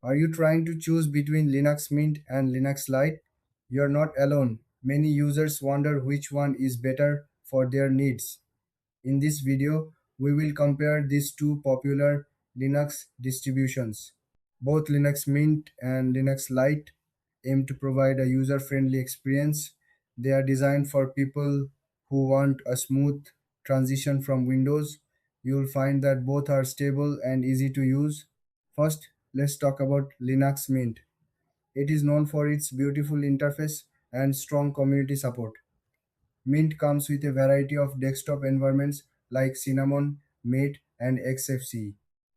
Are you trying to choose between Linux Mint and Linux Lite? You're not alone. Many users wonder which one is better for their needs. In this video, we will compare these two popular Linux distributions. Both Linux Mint and Linux Lite aim to provide a user friendly experience. They are designed for people who want a smooth transition from Windows. You'll find that both are stable and easy to use. First, let's talk about Linux Mint. It is known for its beautiful interface and strong community support. Mint comes with a variety of desktop environments like Cinnamon, Mate, and XFCE.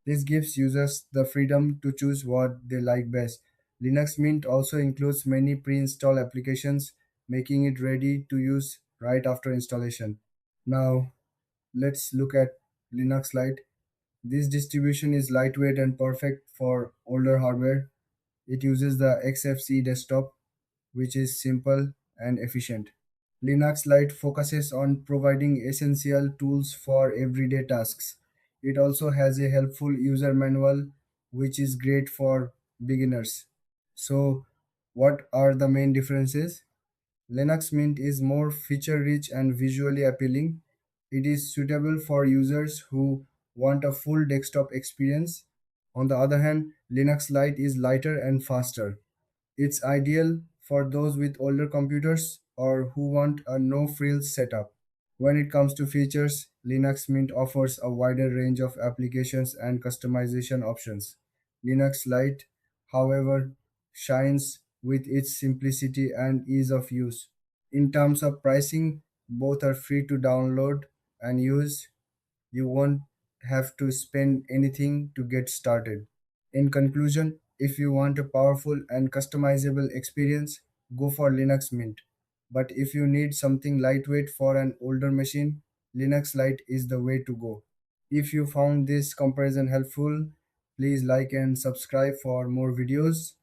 This gives users the freedom to choose what they like best. Linux Mint also includes many pre-installed applications, making it ready to use right after installation. Now, let's look at Linux Lite. This distribution is lightweight and perfect for older hardware. It uses the XFCE desktop, which is simple and efficient. Linux Lite focuses on providing essential tools for everyday tasks. It also has a helpful user manual, which is great for beginners. So, what are the main differences? Linux Mint is more feature rich and visually appealing. It is suitable for users who want a full desktop experience. On the other hand, Linux Lite is lighter and faster. It's ideal for those with older computers or who want a no frills setup. When it comes to features, Linux Mint offers a wider range of applications and customization options. Linux Lite, however, shines with its simplicity and ease of use. In terms of pricing, both are free to download and use. You won't have to spend anything to get started. In conclusion, if you want a powerful and customizable experience, go for Linux Mint. But if you need something lightweight for an older machine, Linux Lite is the way to go. If you found this comparison helpful, please like and subscribe for more videos.